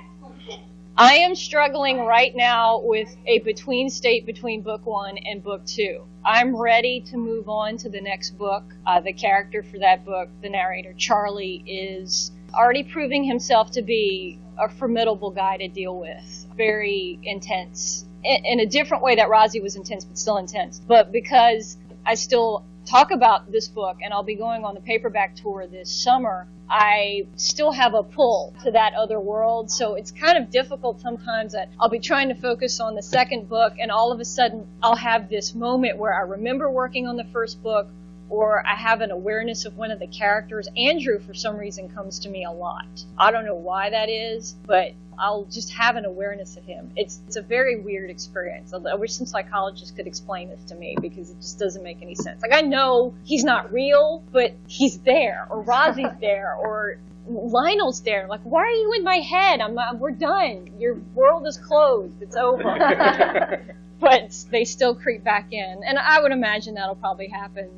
I am struggling right now with a between state between book 1 and book 2. I'm ready to move on to the next book. The character for that book, the narrator, Charlie, is already proving himself to be a formidable guy to deal with. Very intense. In a different way that Rosie was intense, but still intense. But because I still talk about this book, and I'll be going on the paperback tour this summer, I still have a pull to that other world, so it's kind of difficult sometimes that I'll be trying to focus on the second book, and all of a sudden I'll have this moment where I remember working on the first book, or I have an awareness of one of the characters. Andrew, for some reason, comes to me a lot. I don't know why that is, but I'll just have an awareness of him. It's a very weird experience. I wish some psychologists could explain this to me, because it just doesn't make any sense. Like, I know he's not real, but he's there, or Rosie's there, or Lionel's there. Like, why are you in my head? We're done. Your world is closed. It's over. But they still creep back in. And I would imagine that'll probably happen,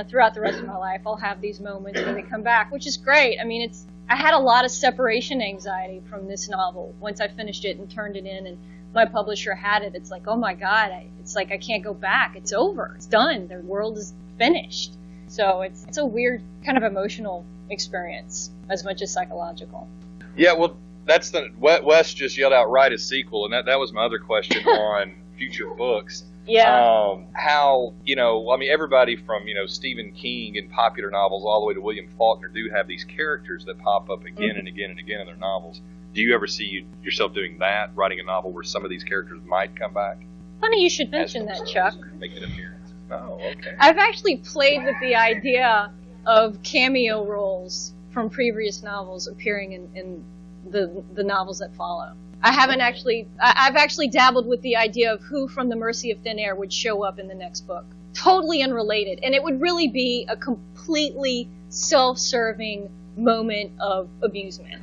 throughout the rest of my life. I'll have these moments where they come back, which is great. I mean, I had a lot of separation anxiety from this novel once I finished it and turned it in, and my publisher had it. It's like, oh my God, it's like I can't go back. It's over. It's done. The world is finished. So it's a weird kind of emotional experience as much as psychological. Yeah, well, that's Wes just yelled out, write a sequel, and that was my other question on future books. Yeah. How, everybody from, Stephen King and popular novels all the way to William Faulkner do have these characters that pop up again and again and again in their novels. Do you ever see yourself doing that, writing a novel where some of these characters might come back? Funny you should mention that, Chuck. Make an appearance. Oh, okay. I've actually played with the idea of cameo roles from previous novels appearing in the novels that follow. I've actually dabbled with the idea of who from The Mercy of Thin Air would show up in the next book. Totally unrelated. And it would really be a completely self-serving moment of amusement.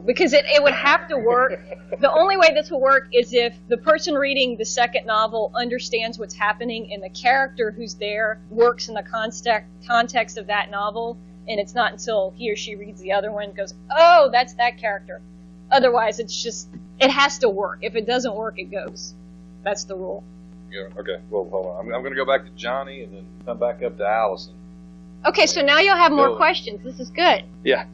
Because it would have to work. The only way this will work is if the person reading the second novel understands what's happening and the character who's there works in the context of that novel, and it's not until he or she reads the other one and goes, oh, that's that character. Otherwise, it has to work. If it doesn't work, it goes. That's the rule. Yeah, okay. Well, hold on. I'm going to go back to Johnny and then come back up to Allison. Okay, so now you'll have more questions. This is good. Yeah.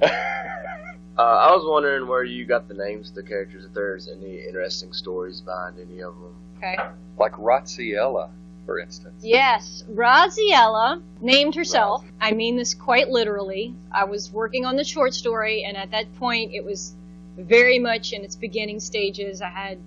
I was wondering where you got the names of the characters, if there's any interesting stories behind any of them. Okay. Like Raziella, for instance. Yes, Raziella named herself. I mean this quite literally. I was working on the short story, and at that point it was very much in its beginning stages. I had,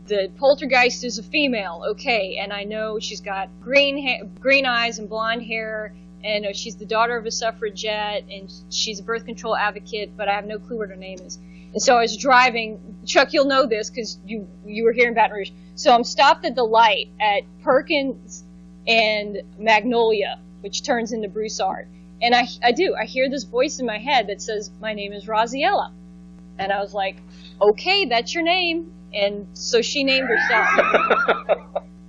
the poltergeist is a female, and I know she's got green eyes and blonde hair, and she's the daughter of a suffragette, and she's a birth control advocate, but I have no clue what her name is. And so I was driving, Chuck, you'll know this because you were here in Baton Rouge. So I'm stopped at the light at Perkins and Magnolia, which turns into Broussard. And I hear this voice in my head that says, my name is Raziella. And I was like, okay, that's your name. and so she named herself.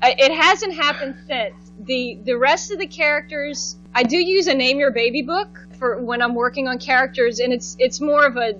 It hasn't happened since. The rest of the characters, I do use a Name Your Baby book for when I'm working on characters, and it's more of I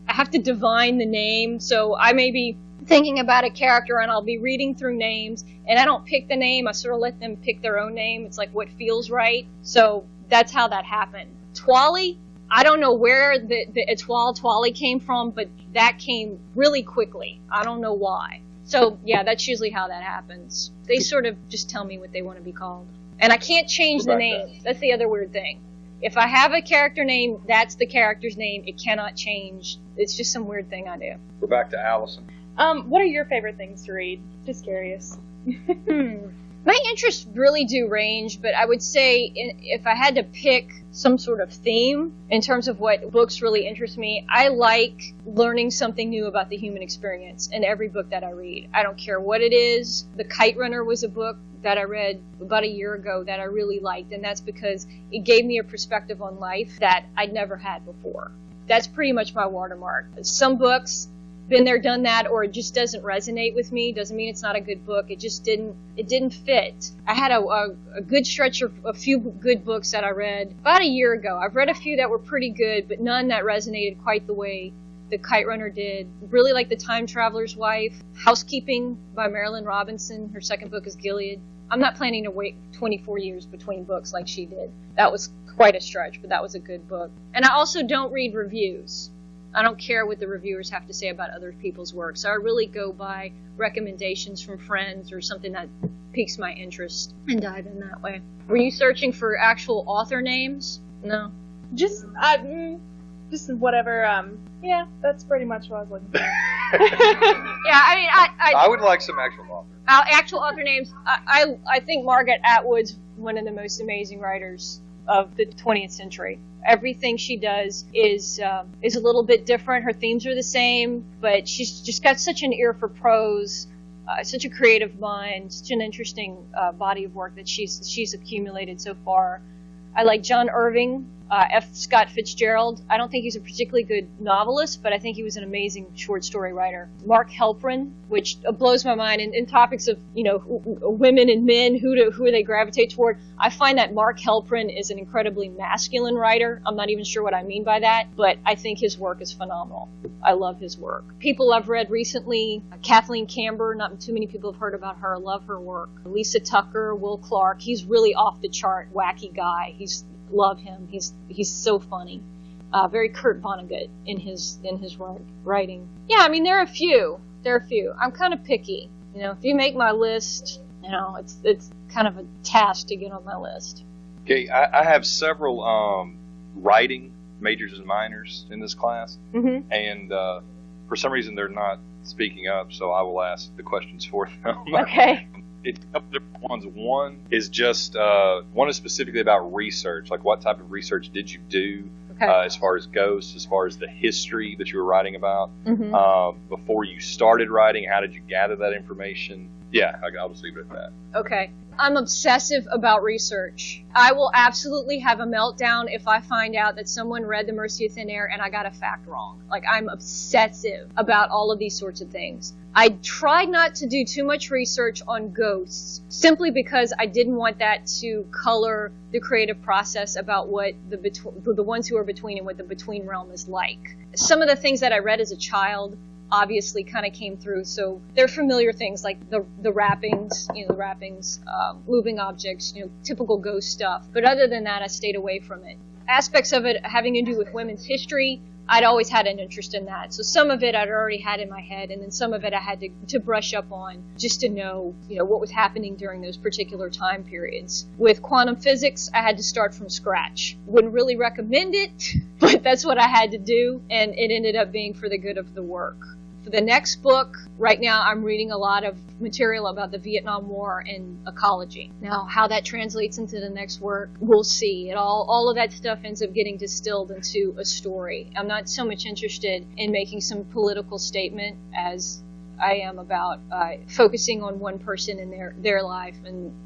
have to divine the name, so I may be thinking about a character and I'll be reading through names, and I don't pick the name, I sort of let them pick their own name. It's like what feels right. So that's how that happened. Twally, I don't know where the Twally came from, but that came really quickly. I don't know why. So yeah, that's usually how that happens. They sort of just tell me what they want to be called. And I can't change the name. That's the other weird thing. If I have a character name, that's the character's name. It cannot change. It's just some weird thing I do. We're back to Allison. What are your favorite things to read? Just curious. My interests really do range, but I would say if I had to pick some sort of theme in terms of what books really interest me, I like learning something new about the human experience in every book that I read. I don't care what it is. The Kite Runner was a book that I read about a year ago that I really liked, and that's because it gave me a perspective on life that I'd never had before. That's pretty much my watermark. Some books, been there, done that, or it just doesn't resonate with me. Doesn't mean it's not a good book. It just didn't fit. I had a good stretch of a few good books that I read about a year ago. I've read a few that were pretty good, but none that resonated quite the way the Kite Runner did. Really like The Time Traveler's Wife. Housekeeping by Marilyn Robinson. Her second book is Gilead. I'm not planning to wait 24 years between books like she did. That was quite a stretch, but that was a good book. And I also don't read reviews. I don't care what the reviewers have to say about other people's work. So I really go by recommendations from friends or something that piques my interest and dive in that way. Were you searching for actual author names? No. Just whatever. Yeah, that's pretty much what I was looking for. Yeah, I mean, I would like some actual authors. Actual author names. I think Margaret Atwood's one of the most amazing writers of the 20th century. Everything she does is a little bit different. Her themes are the same, but she's just got such an ear for prose, such a creative mind, such an interesting body of work that she's accumulated so far. I like John Irving, F. Scott Fitzgerald. I don't think he's a particularly good novelist, but I think he was an amazing short story writer. Mark Helprin, which blows my mind in topics of, women and men, who they gravitate toward. I find that Mark Helprin is an incredibly masculine writer. I'm not even sure what I mean by that, but I think his work is phenomenal. I love his work. People I've read recently, Kathleen Camber, not too many people have heard about her. Love her work. Lisa Tucker, Will Clark. He's really off the chart, wacky guy. Love him. He's so funny. Very Kurt Vonnegut in his writing. Yeah, I mean there are a few. I'm kind of picky. If you make my list, it's kind of a task to get on my list. Okay, I have several writing majors and minors in this class, and for some reason they're not speaking up, so I will ask the questions for them. Okay. It's a couple different ones. One is specifically about research, like what type of research did you do as far as ghosts, as far as the history that you were writing about, before you started writing, how did you gather that information? Yeah, I'll just leave it at that. Okay. I'm obsessive about research. I will absolutely have a meltdown if I find out that someone read The Mercy of Thin Air and I got a fact wrong. Like, I'm obsessive about all of these sorts of things. I tried not to do too much research on ghosts, simply because I didn't want that to color the creative process about what the ones who are between and what the between realm is like. Some of the things that I read as a child obviously kind of came through, so they're familiar things like the wrappings, moving objects, typical ghost stuff. But other than that, I stayed away from it. Aspects of it having to do with women's history, I'd always had an interest in that. So some of it I'd already had in my head, and then some of it I had to brush up on just to know, what was happening during those particular time periods. With quantum physics, I had to start from scratch. Wouldn't really recommend it, but that's what I had to do, and it ended up being for the good of the work. For the next book, right now I'm reading a lot of material about the Vietnam War and ecology. Now, how that translates into the next work, we'll see. All of that stuff ends up getting distilled into a story. I'm not so much interested in making some political statement as I am about focusing on one person in their life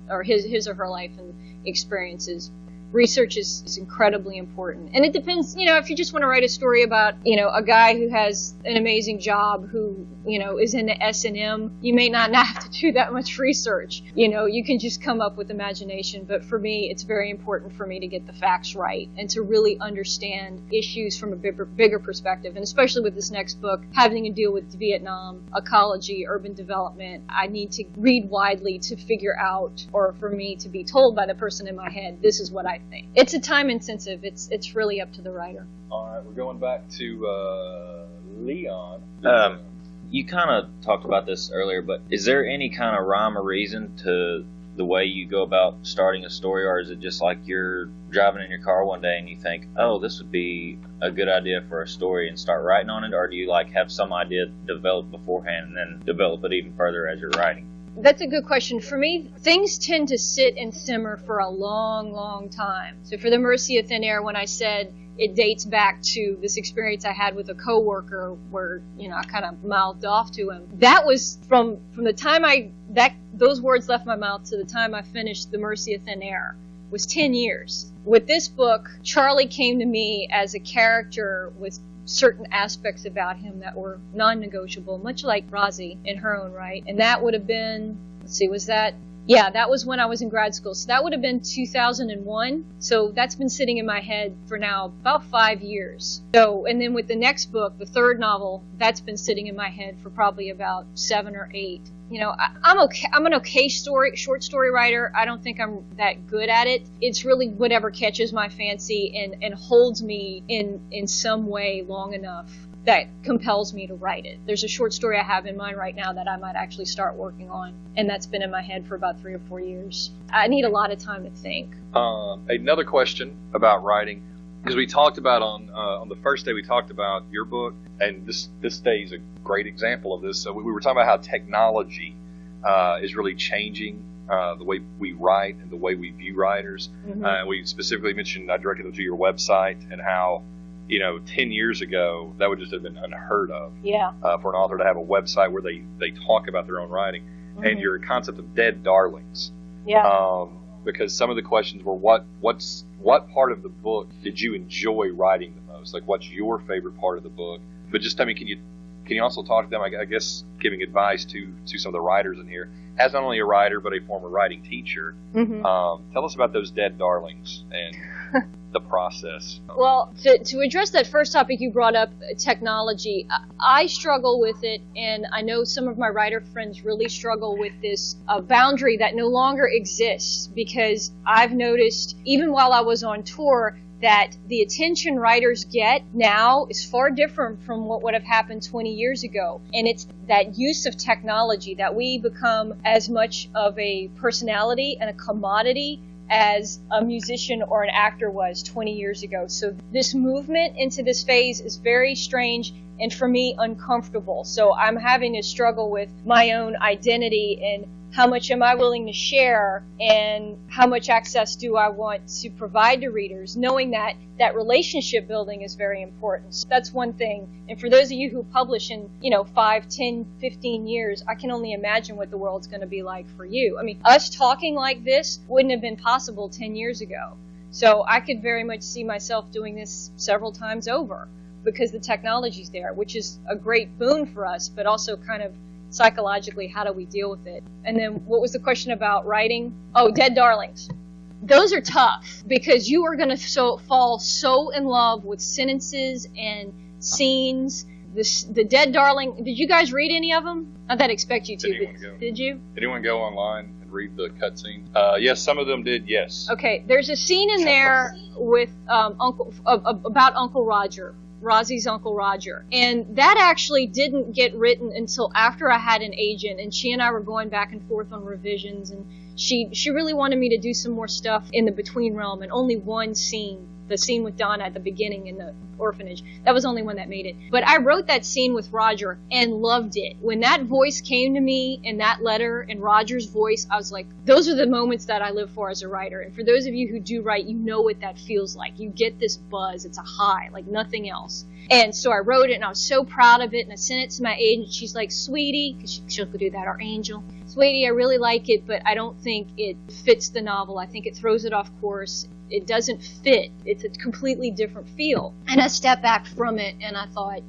or his or her life and experiences. research is incredibly important. And it depends, if you just want to write a story about, a guy who has an amazing job who, is into S&M, you may not have to do that much research. You can just come up with imagination. But for me, it's very important for me to get the facts right and to really understand issues from a bigger perspective. And especially with this next book, having to deal with Vietnam, ecology, urban development, I need to read widely to figure out, or for me to be told by the person in my head, this is what I think. It's a time intensive. It's really up to the writer. All right, we're going back to Leon. You kind of talked about this earlier, but is there any kind of rhyme or reason to the way you go about starting a story, or is it just like you're driving in your car one day and you think, oh, this would be a good idea for a story and start writing on it, or do you have some idea developed beforehand and then develop it even further as you're writing? That's a good question. For me, things tend to sit and simmer for a long, long time. So for The Mercy of Thin Air, when I said it dates back to this experience I had with a coworker where, I kind of mouthed off to him. That was from the time those words left my mouth to the time I finished The Mercy of Thin Air was 10 years. With this book, Charlie came to me as a character with certain aspects about him that were non-negotiable, much like Rosie in her own right. And that would have been, that was when I was in grad school. So that would have been 2001. So that's been sitting in my head for now about 5 years. So, and then with the next book, the third novel, that's been sitting in my head for probably about 7 or 8. I'm okay. I'm an okay short story writer. I don't think I'm that good at it. It's really whatever catches my fancy and holds me in some way long enough that compels me to write it. There's a short story I have in mind right now that I might actually start working on, and that's been in my head for about 3 or 4 years. I need a lot of time to think. Another question about writing, because we talked about on the first day, we talked about your book, and this day is a great example of this. So we were talking about how technology is really changing the way we write and the way we view writers. Mm-hmm. We specifically mentioned, I directed them to your website, and how 10 years ago, that would just have been unheard of. Yeah. For an author to have a website where they talk about their own writing. Mm-hmm. And your concept of dead darlings. Yeah. Because some of the questions were, what part of the book did you enjoy writing the most? Like, what's your favorite part of the book? But just, can you also talk to them, I guess, giving advice to some of the writers in here, as not only a writer, but a former writing teacher. Mm-hmm. Tell us about those dead darlings and the process. Well, to address that first topic you brought up, technology, I struggle with it, and I know some of my writer friends really struggle with this boundary that no longer exists, because I've noticed, even while I was on tour, that the attention writers get now is far different from what would have happened 20 years ago. And it's that use of technology that we become as much of a personality and a commodity as a musician or an actor was 20 years ago. So this movement into this phase is very strange and, for me, uncomfortable. So I'm having to struggle with my own identity and how much am I willing to share and how much access do I want to provide to readers, knowing that relationship building is very important. So that's one thing. And for those of you who publish in, 5, 10, 15 years, I can only imagine what the world's going to be like for you. I mean, us talking like this wouldn't have been possible 10 years ago. So I could very much see myself doing this several times over because the technology's there, which is a great boon for us, but also kind of psychologically, how do we deal with it? And then what was the question about writing? Oh, dead darlings. Those are tough because you are going to fall so in love with sentences and scenes. The dead darling, did you guys read any of them? I didn't expect you to. Did you? Did anyone go online and read the cutscene? Yes, some of them did, yes. Okay, there's a scene in there with about Uncle Roger. Rosie's Uncle Roger. And that actually didn't get written until after I had an agent, and she and I were going back and forth on revisions, and she really wanted me to do some more stuff in the between realm, and only one scene, the scene with Donna at the beginning in the orphanage, that was the only one that made it. But I wrote that scene with Roger and loved it. When that voice came to me in that letter, in Roger's voice, I was like, those are the moments that I live for as a writer. And for those of you who do write, you know what that feels like. You get this buzz. It's a high, like nothing else. And so I wrote it, and I was so proud of it, and I sent it to my agent. She's like, sweetie, because she'll do that, our angel. Sweetie, I really like it, but I don't think it fits the novel. I think it throws it off course. it doesn't fit. It's a completely different feel. And I stepped back from it and I thought,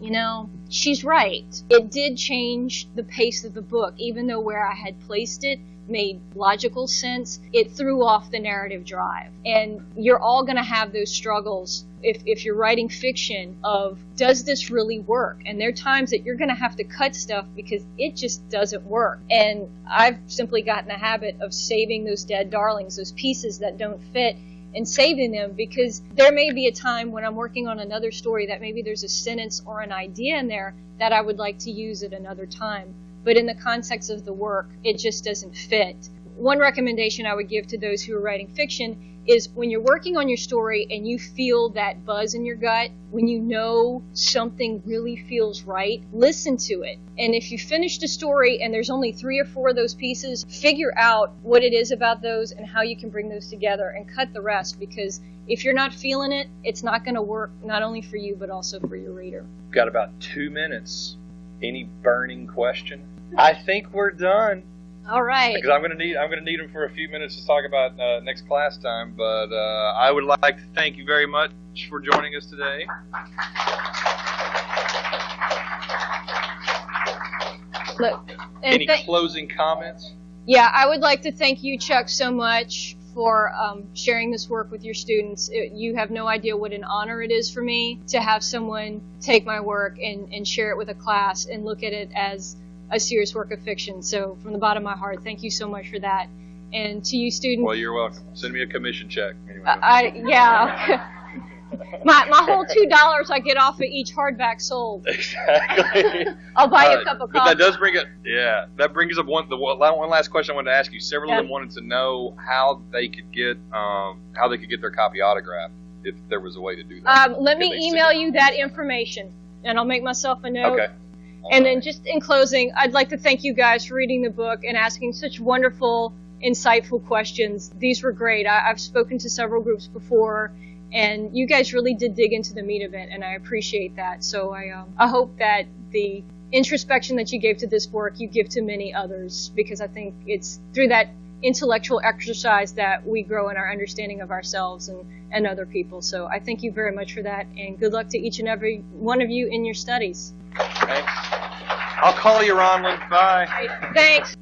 she's right. It did change the pace of the book, even though where I had placed it made logical sense. It threw off the narrative drive. And you're all going to have those struggles if you're writing fiction of, does this really work? And there are times that you're going to have to cut stuff because it just doesn't work. And I've simply gotten the habit of saving those dead darlings, those pieces that don't fit, and saving them, because there may be a time when I'm working on another story that maybe there's a sentence or an idea in there that I would like to use at another time. But in the context of the work, it just doesn't fit. One recommendation I would give to those who are writing fiction is when you're working on your story and you feel that buzz in your gut, when you know something really feels right, listen to it. And if you finish the story and there's only 3 or 4 of those pieces, figure out what it is about those and how you can bring those together and cut the rest, because if you're not feeling it, it's not going to work, not only for you but also for your reader. We've got about 2 minutes. Any burning question? I think we're done. All right. Because I'm going to need them for a few minutes to talk about next class time. But I would like to thank you very much for joining us today. Look, any closing comments? Yeah, I would like to thank you, Chuck, so much for sharing this work with your students. You have no idea what an honor it is for me to have someone take my work and share it with a class and look at it as a serious work of fiction. So from the bottom of my heart, thank you so much for that. And to you students... Well, you're welcome. Send me a commission check. Anyway. My whole $2 I get off of each hardback sold. Exactly. I'll buy you a cup of coffee. But that does bring up, that brings up one last question I wanted to ask you. Several of them wanted to know how they could get their copy autographed, if there was a way to do that. Let me email you that information, and I'll make myself a note. Okay. And then just in closing, I'd like to thank you guys for reading the book and asking such wonderful, insightful questions. These were great. I've spoken to several groups before, and you guys really did dig into the meat of it, and I appreciate that. So I hope that the introspection that you gave to this work, you give to many others, because I think it's through that intellectual exercise that we grow in our understanding of ourselves and other people. So I thank you very much for that, and good luck to each and every one of you in your studies. Thanks. I'll call you, Ronlyn. Bye. Thanks.